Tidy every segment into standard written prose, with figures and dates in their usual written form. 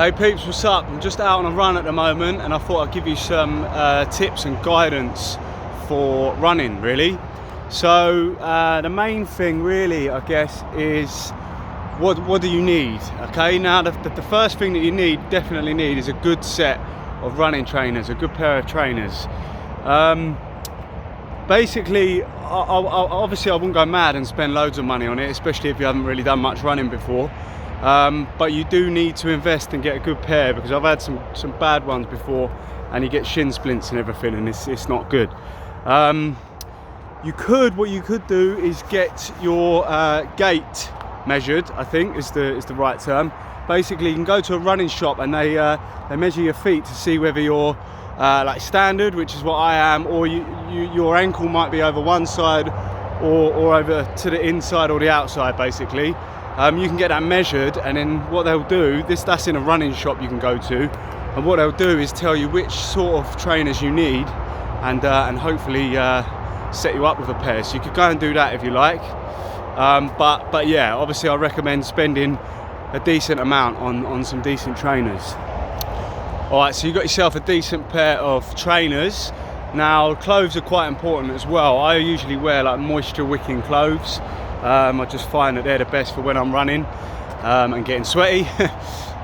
Hey peeps, what's up? I'm just out on a run at the moment and I thought I'd give you some tips and guidance for running, really. So the main thing really, I guess, is what do you need? Okay, now the first thing that you definitely need is a good set of running trainers, a good pair of trainers. Basically, obviously I wouldn't go mad and spend loads of money on it, especially if you haven't really done much running before. But you do need to invest and get a good pair, because I've had some bad ones before and you get shin splints and everything, and it's not good. What you could do is get your gait measured, I think is the right term. Basically, you can go to a running shop and they measure your feet to see whether you're like standard, which is what I am, or your ankle might be over one side or over to the inside or the outside, basically. You can get that measured, and then what they'll do, that's in a running shop you can go to, and what they'll do is tell you which sort of trainers you need, and hopefully set you up with a pair. So you could go and do that if you like. But yeah, obviously I recommend spending a decent amount on some decent trainers. Alright, so you got yourself a decent pair of trainers. Now, clothes are quite important as well. I usually wear like moisture wicking clothes. I just find that they're the best for when I'm running and getting sweaty.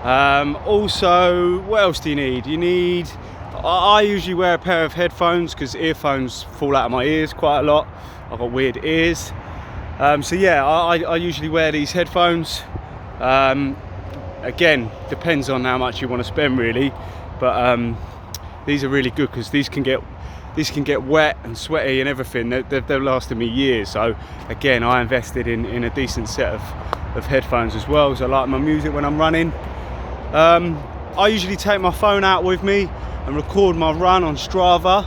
Also, what else do you need? I usually wear a pair of headphones because earphones fall out of my ears quite a lot. I've got weird ears. So yeah, I usually wear these headphones. Again, depends on how much you want to spend really, but these are really good because these can get wet and sweaty and everything. They've lasted me years. So again, I invested in a decent set of headphones as well, so I like my music when I'm running. I usually take my phone out with me and record my run on Strava.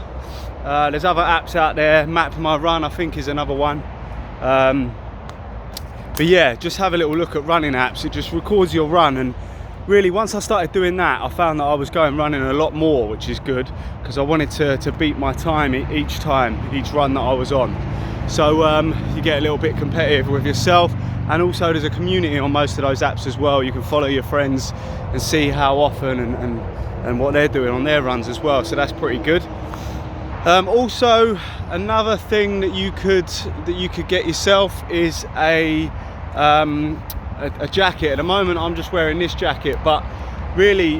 There's other apps out there. Map My Run, I think, is another one. But yeah, just have a little look at running apps. It just records your run, and really once I started doing that, I found that I was going running a lot more, which is good, because I wanted to beat my time each run that I was on. So you get a little bit competitive with yourself, and also there's a community on most of those apps as well. You can follow your friends and see how often and what they're doing on their runs as well, so that's pretty good. Also, another thing that you could get yourself is a jacket. At the moment I'm just wearing this jacket, but really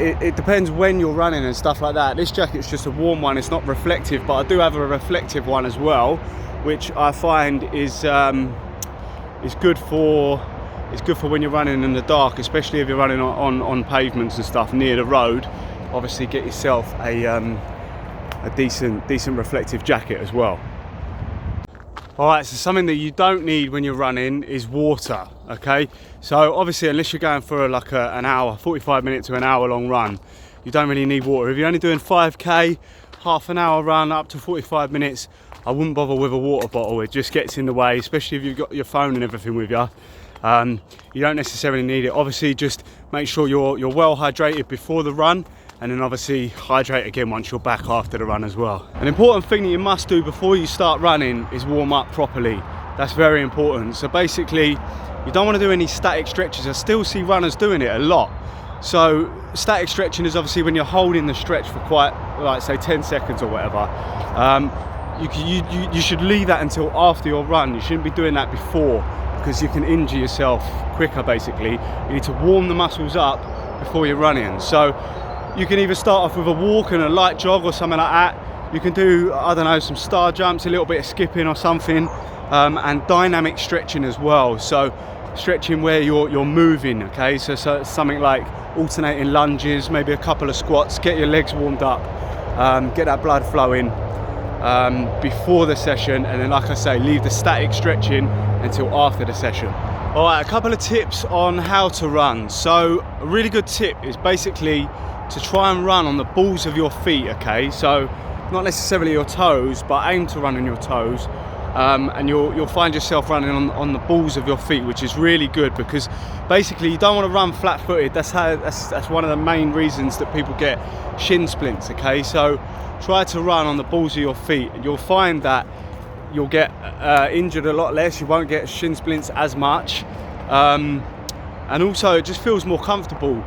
it depends when you're running and stuff like that. This jacket's just a warm one, it's not reflective, but I do have a reflective one as well, which I find is good for when you're running in the dark, especially if you're running on pavements and stuff near the road. Obviously get yourself a decent reflective jacket as well. Alright, so something that you don't need when you're running is water, okay? So obviously, unless you're going for like an hour, 45 minute to an hour long run, you don't really need water. If you're only doing 5k, half an hour run up to 45 minutes, I wouldn't bother with a water bottle. It just gets in the way, especially if you've got your phone and everything with you. You don't necessarily need it. Obviously, just make sure you're well hydrated before the run, and then obviously hydrate again once you're back after the run as well. An important thing that you must do before you start running is warm up properly. That's very important. So basically, you don't want to do any static stretches. I still see runners doing it a lot. So static stretching is obviously when you're holding the stretch for quite, like say 10 seconds or whatever. You should leave that until after your run. You shouldn't be doing that before, because you can injure yourself quicker basically. You need to warm the muscles up before you're running. So you can either start off with a walk and a light jog or something like that. You can do, I don't know, some star jumps, a little bit of skipping or something, and dynamic stretching as well. So stretching where you're moving, okay? So something like alternating lunges, maybe a couple of squats, get your legs warmed up, get that blood flowing before the session, and then, like I say, leave the static stretching until after the session. All right, a couple of tips on how to run. So a really good tip is basically to try and run on the balls of your feet, okay? So not necessarily your toes, but aim to run on your toes, and you'll find yourself running on the balls of your feet, which is really good, because basically you don't want to run flat-footed. That's one of the main reasons that people get shin splints, okay? So try to run on the balls of your feet, and you'll find that you'll get injured a lot less. You won't get shin splints as much. and also it just feels more comfortable.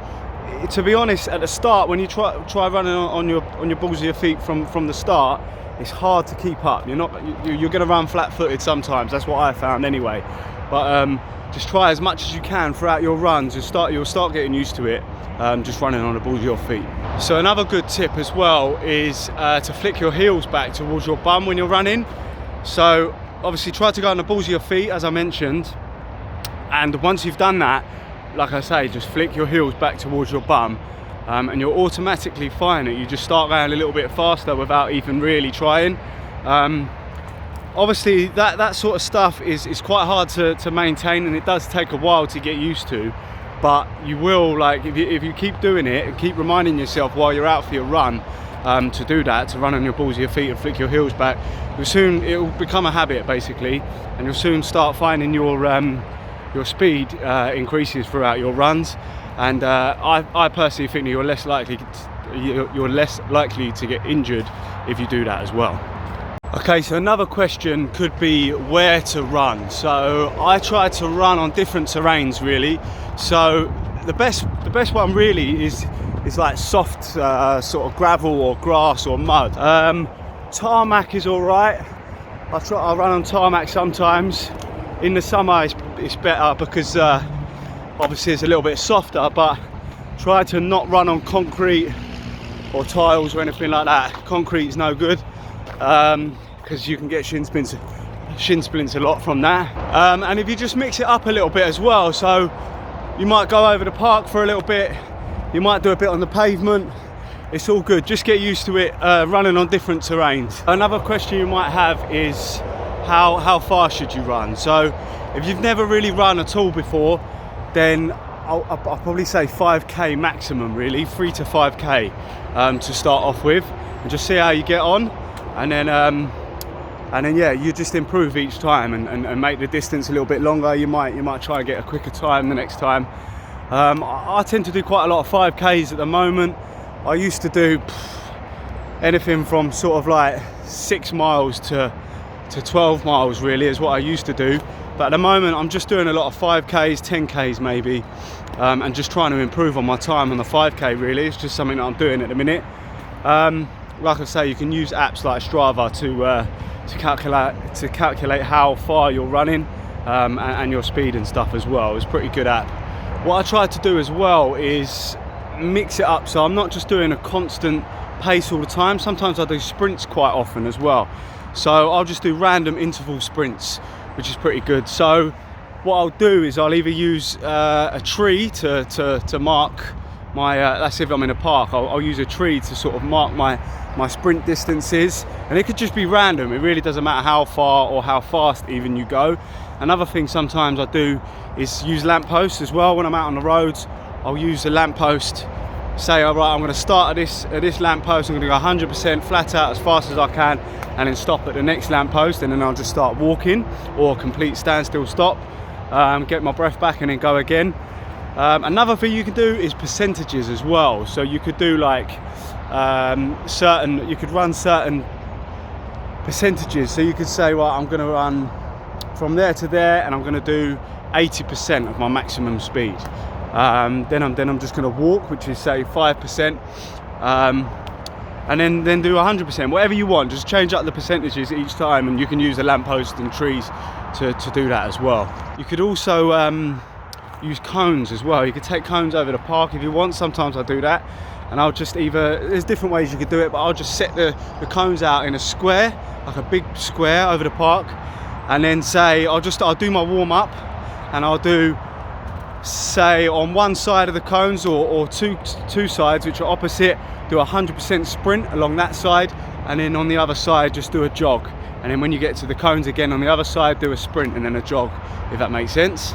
To be honest, at the start, when you try running on your balls of your feet from the start, it's hard to keep up. You're going to run flat-footed sometimes. That's what I found anyway. But just try as much as you can throughout your runs. You'll start getting used to it. Just running on the balls of your feet. So another good tip as well is to flick your heels back towards your bum when you're running. So obviously try to go on the balls of your feet, as I mentioned, and once you've done that, like I say, just flick your heels back towards your bum, and you'll automatically find that you just start going a little bit faster without even really trying. Obviously that sort of stuff is quite hard to maintain, and it does take a while to get used to. But you will, like, if you keep doing it and keep reminding yourself while you're out for your run to do that, to run on your balls of your feet and flick your heels back, it will become a habit basically, and you'll soon start finding your speed increases throughout your runs. And I personally think that you're less likely to get injured if you do that as well. Okay, so another question could be where to run. So I try to run on different terrains really. So the best one really is like soft sort of gravel or grass or mud. Tarmac is all right. I run on tarmac sometimes. In the summer it's better because obviously it's a little bit softer, but try to not run on concrete or tiles or anything like that. Concrete is no good. Because you can get shin splints a lot from that. And if you just mix it up a little bit as well, so you might go over the park for a little bit, you might do a bit on the pavement, it's all good. Just get used to it running on different terrains. Another question you might have is how far should you run? So if you've never really run at all before, then I'll probably say 5k maximum really, 3 to 5k to start off with, and just see how you get on. And then yeah, you just improve each time and make the distance a little bit longer. You might try and get a quicker time the next time. I tend to do quite a lot of 5Ks at the moment. I used to do anything from sort of like 6 miles to 12 miles really is what I used to do. But at the moment I'm just doing a lot of 5Ks, 10Ks maybe, and just trying to improve on my time on the 5K really. It's just something that I'm doing at the minute. Like I say, you can use apps like Strava to calculate how far you're running and your speed and stuff as well. It's a pretty good app. What I try to do as well is mix it up, so I'm not just doing a constant pace all the time. Sometimes I do sprints quite often as well, so I'll just do random interval sprints, which is pretty good. So what I'll do is I'll either use a tree to mark my that's if I'm in a park. I'll use a tree to sort of mark my sprint distances, and it could just be random. It really doesn't matter how far or how fast even you go. Another thing sometimes I do is use lampposts as well. When I'm out on the roads, I'll use a lamppost. Say, all right, I'm going to start at this lamppost, I'm going to go 100% flat out as fast as I can, and then stop at the next lamppost, and then I'll just start walking, or complete standstill stop, get my breath back and then go again. Another thing you can do is percentages as well. So you could do like you could run certain percentages. So you could say, well, I'm going to run from there to there, and I'm going to do 80% of my maximum speed. Then I'm just going to walk, which is say 5%, and then do 100%. Whatever you want, just change up the percentages each time, and you can use the lamppost and trees to do that as well. You could also use cones as well. You could take cones over the park if you want. Sometimes I do that, and I'll just there's different ways you could do it, but I'll just set the cones out in a square, like a big square over the park, and then say I'll do my warm up, and I'll do, say, on one side of the cones or two sides which are opposite, do a 100% sprint along that side, and then on the other side just do a jog, and then when you get to the cones again on the other side, do a sprint and then a jog, if that makes sense.